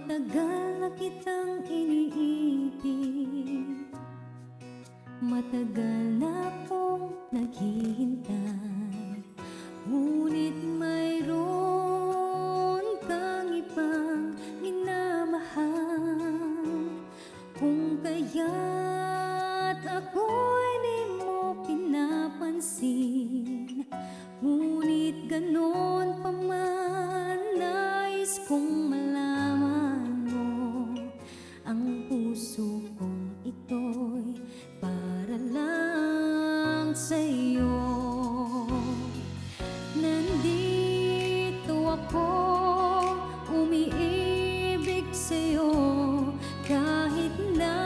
Matagal na kitang iniibig, matagal na akong naghihintay, ngunit mayroon kang ibang minamahal. Kung kaya't ako'y di mo pinapansin, ngunit ganon pa man nais kong malaman mo, ang puso kong ito'y para lang sa'yo. Nandito ako, umiibig sa'yo, kahit na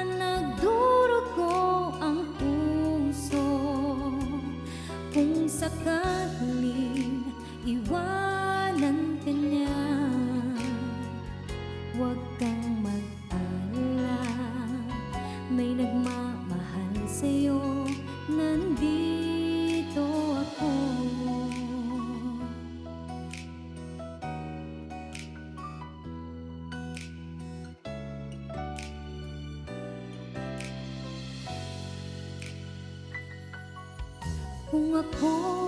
nagdurugo ang puso. Kung sakaling iwanan ka niya, huwag kang mag-alala, may nagmamahal sa'yo, nandito ako. Kung ako